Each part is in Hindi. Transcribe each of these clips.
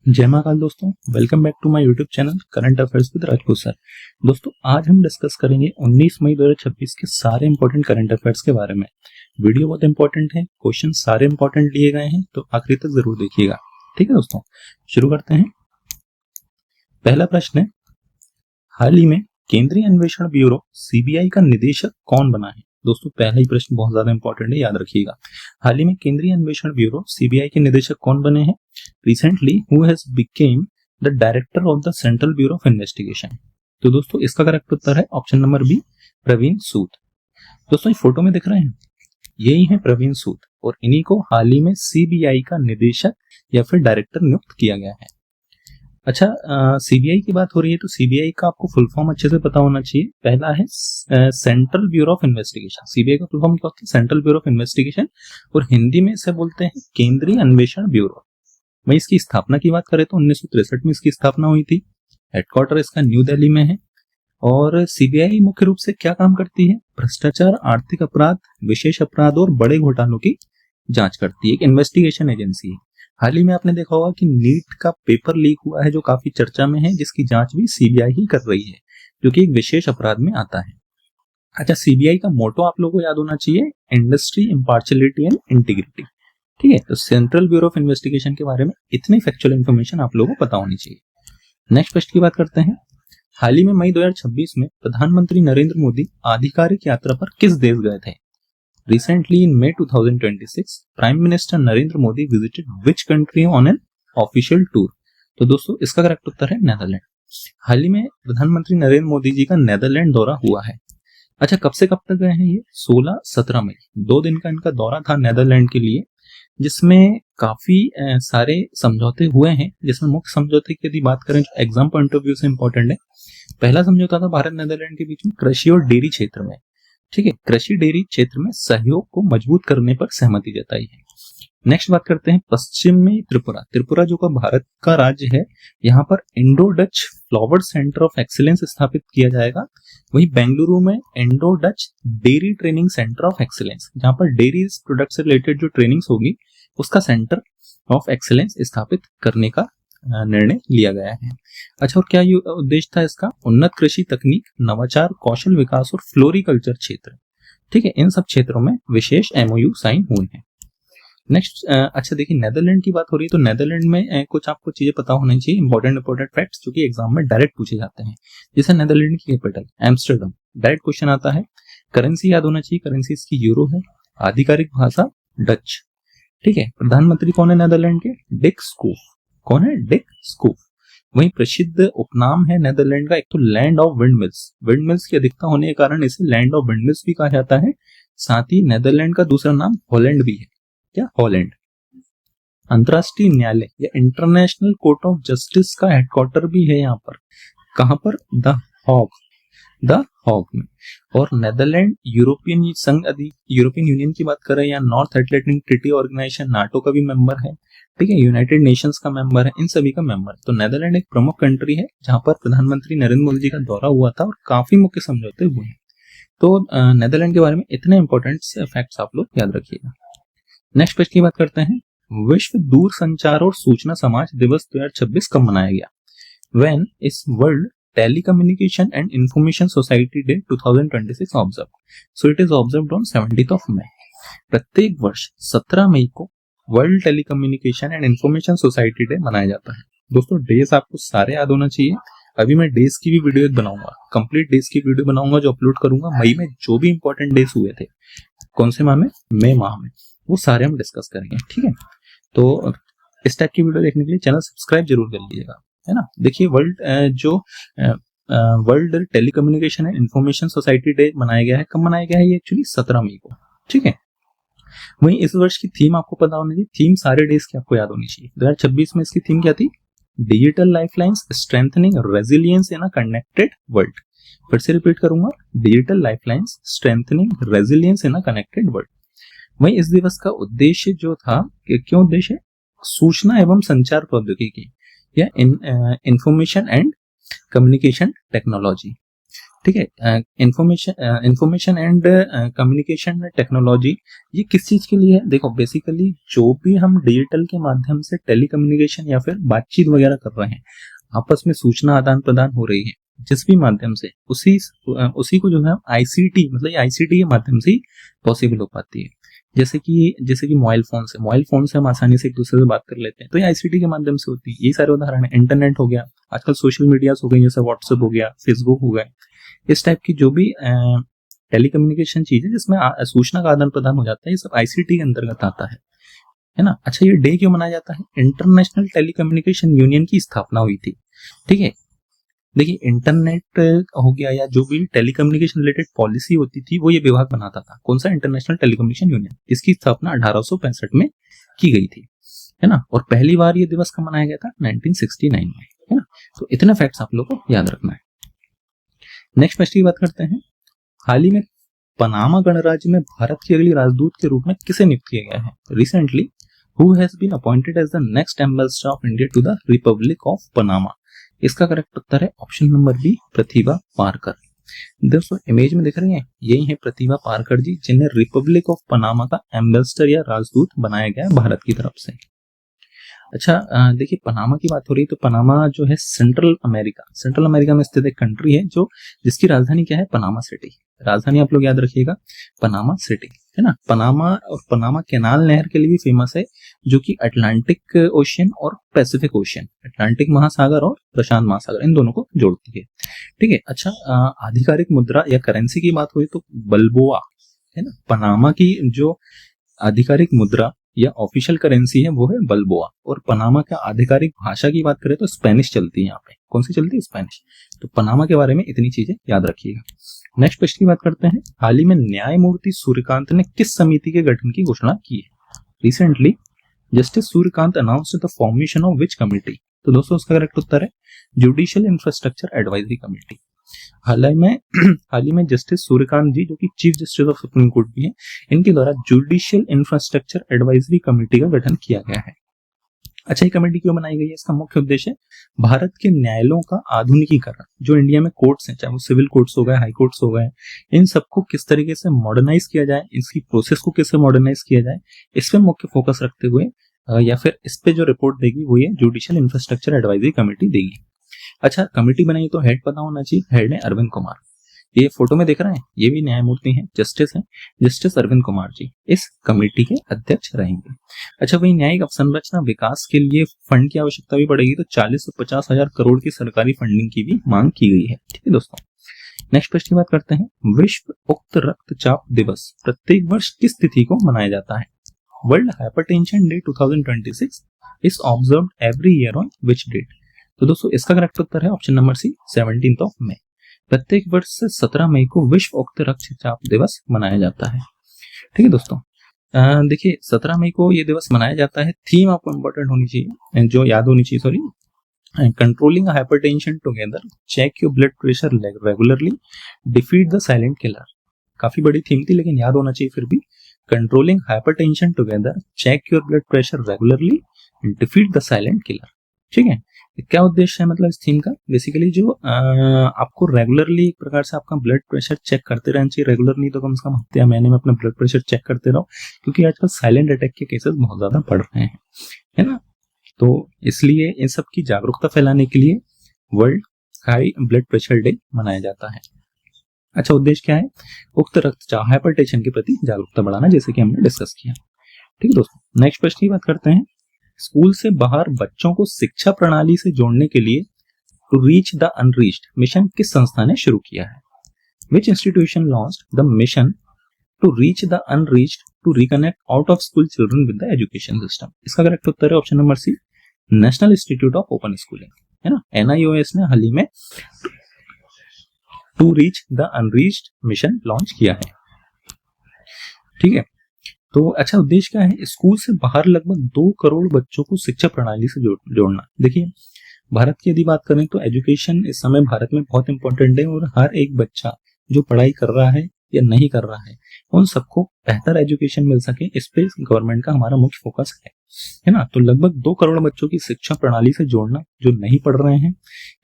जय महाकाल दोस्तों, welcome back to my YouTube channel current affairs with Rajput sir. दोस्तों आज हम डिस्कस करेंगे 19 मई 2026 के सारे इंपॉर्टेंट करंट अफेयर्स के बारे में। वीडियो बहुत इंपॉर्टेंट है, क्वेश्चन सारे इंपॉर्टेंट लिए गए हैं, तो आखिरी तक जरूर देखिएगा। ठीक है दोस्तों, शुरू करते हैं। पहला प्रश्न है, हाल ही में केंद्रीय अन्वेषण ब्यूरो सीबीआई का निदेशक कौन बना है? दोस्तों पहला ही प्रश्न बहुत ज्यादा इंपॉर्टेंट है, याद रखिएगा। हाल ही में केंद्रीय अन्वेषण ब्यूरो सीबीआई के निदेशक कौन बने हैं? Recently who has became the director of the central bureau of investigation? तो दोस्तों इसका करेक्ट उत्तर है ऑप्शन नंबर बी, प्रवीण सूद। दोस्तों ये फोटो में दिख रहे हैं, यही है प्रवीण सूद, और इन्हीं को हाल ही में सीबीआई का निदेशक या फिर डायरेक्टर नियुक्त किया गया है। अच्छा, सीबीआई की बात हो रही है तो सीबीआई का आपको फुल फॉर्म अच्छे से पता होना चाहिए। पहला है central bureau of investigation. CBI का फुल फॉर्म क्या होता है? सेंट्रल ब्यूरो ऑफ इन्वेस्टिगेशन, और हिंदी में इसे बोलते हैं केंद्रीय अन्वेषण ब्यूरो। वहीं इसकी स्थापना की बात करें तो 1963 में इसकी स्थापना हुई थी। हेडक्वार्टर इसका न्यू दिल्ली में है। और सीबीआई मुख्य रूप से क्या काम करती है? भ्रष्टाचार, आर्थिक अपराध, विशेष अपराध और बड़े घोटालों की जांच करती है। एक इन्वेस्टिगेशन एजेंसी है। हाल ही में आपने देखा होगा कि नीट का पेपर लीक हुआ है जो काफी चर्चा में है, जिसकी जांच भी सीबीआई ही कर रही है, जो कि एक विशेष अपराध में आता है। अच्छा, सीबीआई का मोटो आप लोगों को याद होना चाहिए, इंडस्ट्री, इम्पार्शियलिटी एंड इंटीग्रिटी। ठीक है, तो सेंट्रल ब्यूरो ऑफ इन्वेस्टिगेशन के बारे में इतनी फैक्चुअल इन्फॉर्मेशन आप लोगों को पता होनी चाहिए। नेक्स्ट प्रश्न की बात करते हैं। हाल ही में मई 2026 में प्रधानमंत्री नरेंद्र मोदी आधिकारिक यात्रा पर किस देश गए थे? Recently in May 2026, Prime Minister Narendra Modi visited which country on an official tour? तो दोस्तों इसका करेक्ट उत्तर है नेदरलैंड। हाल ही में प्रधानमंत्री नरेंद्र मोदी जी का नेदरलैंड दौरा हुआ है। अच्छा, कब से कब तक गए हैं ये? 16-17 मई, 2 दिन का इनका दौरा था नेदरलैंड के लिए, जिसमें काफी सारे समझौते हुए हैं। जिसमें मुख्य समझौते की यदि बात करें जो एग्जाम पॉइंट ऑफ व्यू से इंपॉर्टेंट है, पहला समझौता था भारत नेदरलैंड के बीच में कृषि और डेयरी क्षेत्र में। ठीक है, कृषि डेयरी क्षेत्र में सहयोग को मजबूत करने पर सहमति जताई है। नेक्स्ट बात करते हैं पश्चिमी त्रिपुरा। त्रिपुरा जो का भारत का राज्य है, यहाँ पर Indo Dutch flower centre of excellence स्थापित किया जाएगा। वहीं बेंगलुरु में Indo Dutch dairy training centre of excellence, जहां पर डेयरी प्रोडक्ट से रिलेटेड जो ट्रेनिंग्स होगी उसका सेंटर ऑफ एक्सीलेंस स्थापित करने का निर्णय लिया गया है। अच्छा, और क्या उद्देश्य था इसका? उन्नत कृषि तकनीक, नवाचार, कौशल विकास और फ्लोरिकल्चर क्षेत्र। ठीक है, इन सब क्षेत्रों में विशेष एमओयू साइन हुए हैं। नेक्स्ट, अच्छा देखिए, नेदरलैंड की बात हो रही है तो नेदरलैंड में कुछ आपको चीजें पता होनी चाहिए, इंपॉर्टेंट फैक्ट्स जो कि एग्जाम में डायरेक्ट पूछे जाते हैं। जैसे नेदरलैंड की कैपिटल एम्स्टर्डम, डायरेक्ट क्वेश्चन आता है। करेंसी याद होना चाहिए, करेंसी इसकी यूरो है। आधिकारिक भाषा डच। ठीक है, प्रधानमंत्री कौन है नेदरलैंड के? डिक स्कूफ। कौन है? डिक स्कूफ। वहीं प्रसिद्ध उपनाम है नेदरलैंड का, एक तो लैंड ऑफ विंडमिल्स। विंडमिल्स की अधिकता होने के कारण इसे लैंड ऑफ विंडमिल्स भी कहा जाता है। साथ ही नेदरलैंड का दूसरा नाम हॉलैंड भी है। क्या? हॉलैंड। अंतरराष्ट्रीय न्यायालय या इंटरनेशनल कोर्ट ऑफ जस्टिस का हेडक्वार्टर भी है यहाँ पर। कहां पर? द हॉग में। और नेदरलैंड यूरोपियन संघ यूरोपियन यूनियन की बात करें या North Atlantic treaty organisation NATO का भी मेंबर है। ठीक है, यूनाइटेड नेशंस का मेंबर है, इन सभी का मेंबर। तो नेदरलैंड एक प्रमुख कंट्री है जहां पर प्रधानमंत्री नरेंद्र मोदी जी का दौरा हुआ था और काफी मुख्य समझौते हुए हैं। तो नेदरलैंड के बारे में इतने इंपॉर्टेंट फैक्ट्स आप लोग याद रखिएगा। नेक्स्ट पेज की बात करते हैं। विश्व दूरसंचार और सूचना समाज दिवस 2026 कब मनाया गया? When is world telecommunication and information society day 2026 observe? So it is observed on 17th of May. प्रत्येक वर्ष 17 मई को world telecommunication and information society day मनाया जाता है। दोस्तों डेज आपको सारे याद होना चाहिए। अभी मैं डेज की भी वीडियो बनाऊंगा, कंप्लीट डेज की वीडियो बनाऊंगा जो अपलोड करूंगा मई में, जो भी इंपॉर्टेंट डेज हुए थे। कौन से माह में? मई माह में। वो सारे हम डिस्कस करेंगे। ठीक है, तो इस टाइप की वीडियो देखने के लिए चैनल सब्सक्राइब जरूर कर लीजिएगा, है ना। देखिए, world telecommunication and information society day मनाया गया है। कब मनाया गया है? ये एक्चुअली 17 मई को। ठीक है, वहीं इस वर्ष की थीम आपको पता होनी चाहिए। थीम सारे डेज की आपको याद होनी चाहिए। 2026 में इसकी थीम क्या थी? Digital lifelines strengthening resilience in a connected world. फिर से रिपीट करूंगा, digital lifelines strengthening resilience in a connected world. वहीं इस दिवस का उद्देश्य जो था, क्यों उद्देश्य? सूचना एवं संचार प्रौद्योगिकी या इंफॉर्मेशन एंड कम्युनिकेशन टेक्नोलॉजी ठीक है। इंफॉर्मेशन एंड कम्युनिकेशन टेक्नोलॉजी, ये किस चीज के लिए है? देखो बेसिकली जो भी हम डिजिटल के माध्यम से टेली कम्युनिकेशन या फिर बातचीत वगैरह कर रहे हैं, आपस में सूचना आदान प्रदान हो रही है जिस भी माध्यम से, उसी को जो है आईसीटी, मतलब आईसीटी के माध्यम से ही पॉसिबल हो पाती है। जैसे कि मोबाइल फोन से हम आसानी से एक दूसरे से बात कर लेते हैं, तो ये आईसीटी के माध्यम से होती है। यही सारे उदाहरण है। इंटरनेट हो गया, आजकल सोशल मीडिया हो गई, जैसे व्हाट्सएप हो गया, फेसबुक हो गया, इस टाइप की जो भी टेलीकम्युनिकेशन चीज है जिसमें सूचना का आदान प्रदान हो जाता है, ये सब आईसीटी के अंतर्गत आता है ना। अच्छा, ये डे क्यों मनाया जाता है? इंटरनेशनल टेलीकम्युनिकेशन यूनियन की स्थापना हुई थी। ठीक है, देखिए इंटरनेट हो गया या जो भी टेलीकम्युनिकेशन रिलेटेड पॉलिसी होती थी, वो ये विभाग बनाता था। कौन सा? International telecommunication union. इसकी स्थापना 1865 में की गई थी, है ना। और पहली बार ये दिवस कब मनाया गया था? 1969 में, है ना। तो इतने फैक्ट्स आप लोग को याद रखना है। नेक्स्ट फैक्ट की बात करते हैं। हाल ही में पनामा गणराज्य में भारत की अगली राजदूत के रूप में किसे नियुक्त किया गया है? Recently who has been appointed as the next ambassador of India to the republic of Panama? इसका करेक्ट उत्तर है option number B, Pratibha Parkar. दोस्तों इमेज में दिख रही हैं, यही है प्रतिभा पारकर जी, जिन्हें रिपब्लिक ऑफ पनामा का एम्बेसडर या राजदूत बनाया गया है भारत की तरफ से। अच्छा, देखिए पनामा की बात हो रही है, तो पनामा जो है सेंट्रल अमेरिका में स्थित एक कंट्री है जो जिसकी राजधानी क्या है? Panama city. राजधानी आप लोग याद रखिएगा, पनामा सिटी, है ना। पनामा और पनामा कैनाल नहर के लिए भी फेमस है, जो कि अटलांटिक ओशियन और पैसिफिक ओशियन, अटलांटिक महासागर और प्रशांत महासागर, इन दोनों को जोड़ती है। ठीक है। अच्छा, आधिकारिक मुद्रा या करेंसी की बात हुई तो बल्बोआ, है ना। पनामा की जो आधिकारिक मुद्रा या ऑफिशियल करेंसी है वो है बल्बोआ। और पनामा का आधिकारिक भाषा की बात करें तो स्पेनिश चलती है यहाँ पे। कौन सी चलती है? स्पेनिश। तो पनामा के बारे में इतनी चीजें याद रखिएगा। नेक्स्ट प्रश्न की बात करते हैं। हाल ही में न्यायमूर्ति सूर्यकांत ने किस समिति के गठन की घोषणा की है? Recently justice Suryakant announced the formation of which committee? तो दोस्तों उसका करेक्ट उत्तर है जुडिशियल इंफ्रास्ट्रक्चर एडवाइजरी कमेटी। हाल ही में जस्टिस सूर्यकांत जी, जो कि chief justice of supreme court भी हैं, इनके द्वारा जुडिशियल इंफ्रास्ट्रक्चर एडवाइजरी कमेटी का गठन किया गया है। अच्छा, ये कमेटी क्यों बनाई गई है? इसका मुख्य उद्देश्य भारत के न्यायालयों का आधुनिकीकरण, जो इंडिया में कोर्ट्स हैं, चाहे वो सिविल कोर्ट्स हो गए, हाई कोर्ट्स हो गए, इन सबको किस तरीके से मॉडर्नाइज किया जाए, इसकी प्रोसेस को कैसे मॉडर्नाइज किया जाए, इस पर मुख्य फोकस रखते हुए या फिर इस पे जो रिपोर्ट देगी वो ये जुडिशियल इंफ्रास्ट्रक्चर एडवाइजरी कमेटी देगी। अच्छा, कमेटी बनाई तो हेड पता होना चाहिए। हेड है अरविंद कुमार। ये फोटो में दिख रहे हैं, ये भी न्यायमूर्ति हैं, जस्टिस हैं, जस्टिस अरविंद कुमार जी इस कमेटी के अध्यक्ष रहेंगे। अच्छा, वही न्यायिक अवसंरचना विकास के लिए फंड की आवश्यकता भी पड़ेगी, तो 40 से 50 हजार करोड़ की सरकारी फंडिंग की भी मांग की गई है। ठीक है दोस्तों, नेक्स्ट प्रश्न की बात करते हैं। विश्व उक्त रक्तचाप दिवस प्रत्येक वर्ष किस तिथि को मनाया जाता है? World hypertension day 2026 is observed every year on which date? तो दोस्तों इसका करेक्ट उत्तर है ऑप्शन नंबर सी, 17 मई। प्रत्येक वर्ष से 17 मई को विश्व उक्त रक्तचाप दिवस मनाया जाता है। ठीक है दोस्तों, देखिए 17 मई को ये दिवस मनाया जाता है। थीम आपको इंपॉर्टेंट होनी चाहिए, जो याद होनी चाहिए, sorry, controlling hypertension together, check your blood pressure regularly, defeat the silent killer. काफी बड़ी थीम थी लेकिन याद होना चाहिए फिर भी। Controlling hypertension together, check your blood pressure regularly, defeat the silent killer. ठीक है, क्या उद्देश्य है मतलब इस थीम का? बेसिकली जो आपको रेगुलरली एक प्रकार से आपका ब्लड प्रेशर चेक करते रहना चाहिए। रेगुलर नहीं तो कम से कम हफ्ते या महीने में अपना ब्लड प्रेशर चेक करते रहो, क्योंकि आजकल साइलेंट अटैक के केसेस बहुत ज्यादा बढ़ रहे हैं, है ना। तो इसलिए इन सब की जागरूकता फैलाने के लिए world high blood pressure day मनाया जाता है। अच्छा, उद्देश्य क्या है? उक्त रक्तचाप हाइपरटेंशन के प्रति जागरूकता बढ़ाना, जैसे कि हमने डिस्कस किया। ठीक है दोस्तों, नेक्स्ट प्रश्न की बात करते हैं। स्कूल से बाहर बच्चों को शिक्षा प्रणाली से जोड़ने के लिए to reach the unreached mission किस संस्था ने शुरू किया है? Which institution launched the mission to reach the unreached to reconnect out of school children with the education system? इसका करेक्ट उत्तर है option number C, national institute of open schooling, है ना। NIOS ने हाल ही में to reach the unreached mission launch किया है। ठीक है, तो अच्छा उद्देश्य क्या है? स्कूल से बाहर लगभग 2 करोड़ बच्चों को शिक्षा प्रणाली से जोड़ना। देखिए भारत की यदि बात करें तो एजुकेशन इस समय भारत में बहुत इंपॉर्टेंट है, और हर एक बच्चा जो पढ़ाई कर रहा है या नहीं कर रहा है, उन सबको बेहतर एजुकेशन मिल सके, इस पे गवर्नमेंट का हमारा मुख्य फोकस है ना। तो लगभग 2 करोड़ बच्चों की शिक्षा प्रणाली से जोड़ना जो नहीं पढ़ रहे हैं,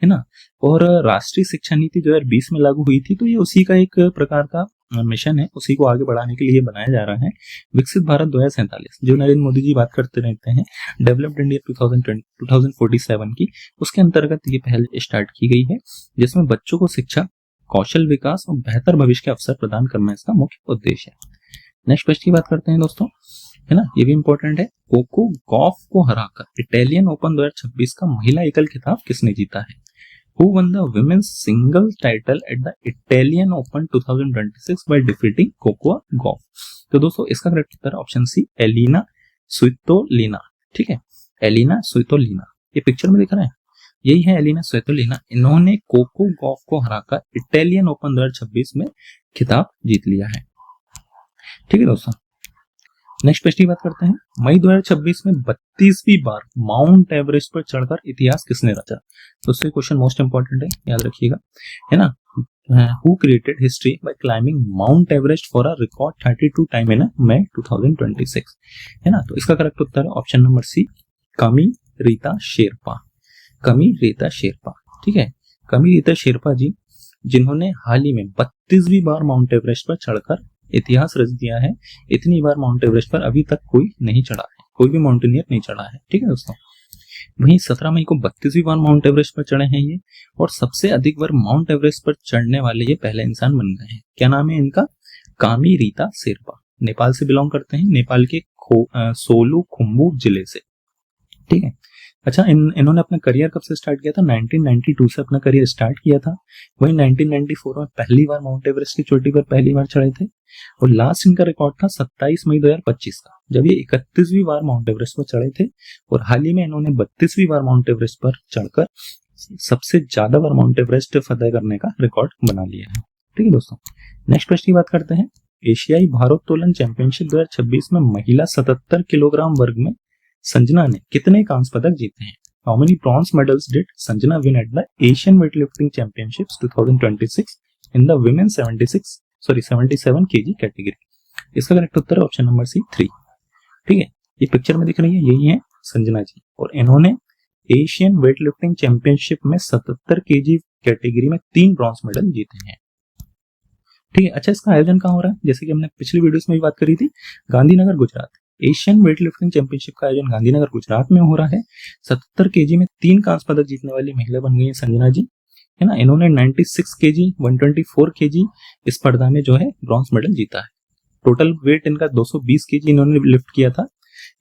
है ना। और राष्ट्रीय शिक्षा नीति 2020 में लागू हुई थी, तो ये उसी का एक प्रकार का मिशन है, उसी को आगे बढ़ाने के लिए बनाया जा रहा है। विकसित भारत 2047 जो नरेंद्र मोदी जी बात करते रहते हैं, डेवलप्ड इंडिया 2047 की, उसके अंतर्गत ये पहल स्टार्ट की गई है, जिसमें बच्चों को शिक्षा, कौशल विकास और बेहतर भविष्य के अवसर प्रदान करना इसका मुख्य उद्देश्य है। नेक्स्ट क्वेश्चन की बात करते हैं दोस्तों, है ना, ये भी इंपॉर्टेंट है। कोको गॉफ को हराकर इटालियन ओपन 2026 का महिला एकल खिताब किसने जीता है? Who won the women's singles title at the Italian Open 2026 by defeating Coco Gauff? तो दोस्तों इसका करेक्ट उत्तर ऑप्शन सी, एलिना स्वितोलिना। ठीक है, एलिना स्वितोलिना, ये पिक्चर में दिख रहा है, यही है एलिना स्वितोलिना। इन्होंने कोको गॉफ को हराकर इटालियन ओपन 2026 में खिताब जीत लिया है। ठीक है दोस्तों, नेक्स्ट क्वेश्चन की बात करते हैं। मई 2026 में 32वीं बार माउंट एवरेस्ट पर चढ़कर इतिहास किसने रचा? दोस्तों क्वेश्चन मोस्ट इंपॉर्टेंट है, याद रखिएगा, है ना। Who created history by climbing Mount Everest for a record 32 time in May 2026, है ना। तो इसका करेक्ट उत्तर है ऑप्शन नंबर सी, कमी रीता शेरपा। कमी रीता शेरपा, ठीक है, कमी रीता शेरपा जी, जिन्होंने हाल ही में 32वीं बार माउंट एवरेस्ट पर चढ़कर इतिहास रच दिया है। इतनी बार माउंट एवरेस्ट पर अभी तक कोई नहीं चढ़ा है, कोई भी माउंटेनियर नहीं चढ़ा है। ठीक है दोस्तों, वहीं 17 मई को 32वीं बार माउंट एवरेस्ट पर चढ़े हैं ये, और सबसे अधिक बार माउंट एवरेस्ट पर चढ़ने वाले ये पहले इंसान बन गए हैं। क्या नाम है इनका? कामी रीता शेरपा। नेपाल से बिलोंग करते हैं, नेपाल के सोलू खुम्बू जिले से। ठीक है, अच्छा, इन्होंने अपना करियर कब से स्टार्ट किया था? 1992 से अपना करियर स्टार्ट किया था। वहीं 1994 में पहली बार माउंट एवरेस्ट की चोटी पर पहली बार चढ़े थे, और लास्ट इनका रिकॉर्ड था 27 मई 2025 का, जब ये 31वीं बार माउंट एवरेस्ट पर चढ़े थे। और हाल ही में इन्होंने 32वीं बार माउंट एवरेस्ट पर चढ़कर सबसे ज्यादा बार माउंट एवरेस्ट फतेह करने का रिकॉर्ड बना लिया है। ठीक है दोस्तों, नेक्स्ट क्वेश्चन की बात करते हैं। एशियाई भारोत्तोलन चैंपियनशिप 2026 में महिला 77 किलोग्राम वर्ग में संजना ने कितने कांस्य पदक जीते हैं? How many bronze medals did Sanjana win at the Asian Weightlifting Championships 2026 in the women 77 kg category? इसका करेक्ट उत्तर है ऑप्शन नंबर सी, 3। ठीक है, ये पिक्चर में दिख रही है, यही है संजना जी, और इन्होंने एशियन वेटलिफ्टिंग चैंपियनशिप में 77 kg कैटेगरी में 3 ब्रॉन्ज मेडल जीते हैं। ठीक है, अच्छा, इसका आयोजन कहाँ हो रहा है? जैसे कि हमने पिछली वीडियोस में भी बात करी थी, Gandhinagar Gujarat. Asian weightlifting championship का आयोजन गांधीनगर गुजरात में हो रहा है। 77 kg में 3 कांस्य पदक जीतने वाली महिला बन गई है संजना जी, है ना। इन्होंने 96 kg, 124 kg इस स्पर्धा में जो है ब्रॉन्ज मेडल जीता है। टोटल वेट इनका 220 kg इन्होंने लिफ्ट किया था,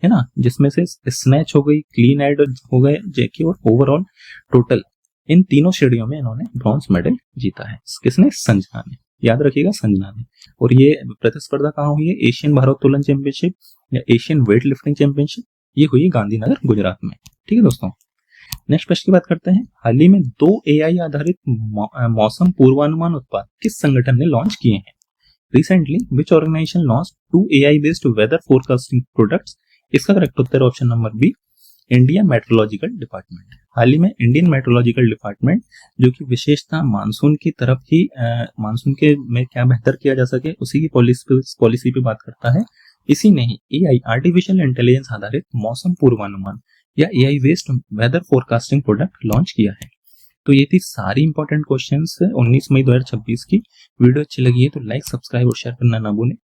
है ना, जिसमें से स्नैच हो गई, क्लीन एड हो गए, जैकी, और ओवरऑल टोटल इन तीनों श्रेणियों में इन्होंने ब्रॉन्ज मेडल जीता है। किसने? संजना ने, याद रखिएगा, संजना ने। और ये प्रतिस्पर्धा कहाँ हुई है? एशियन भारोत्तोलन चैंपियनशिप या एशियन वेट लिफ्टिंग चैंपियनशिप, ये हुई गांधीनगर गुजरात में। ठीक है दोस्तों, नेक्स्ट क्वेश्चन की बात करते हैं। हाल ही में 2 AI आधारित मौसम पूर्वानुमान उत्पाद किस संगठन ने लॉन्च किए हैं? Recently which organisation launch 2 AI based weather forecasting products? इसका करेक्ट उत्तर option number B, India meteorological department. हाल ही में इंडियन मेट्रोलॉजिकल डिपार्टमेंट, जो कि विशेषता मानसून की तरफ ही मानसून के में क्या बेहतर किया जा सके उसी की पॉलिसी पे बात करता है, इसी ने ही AI आर्टिफिशियल इंटेलिजेंस आधारित मौसम पूर्वानुमान या AI based weather forecasting product launch किया है। तो ये थी सारी इंपॉर्टेंट क्वेश्चंस 19 मई 2026 की। वीडियो अच्छी लगी है तो लाइक, सब्सक्राइब और शेयर करना ना भूलें।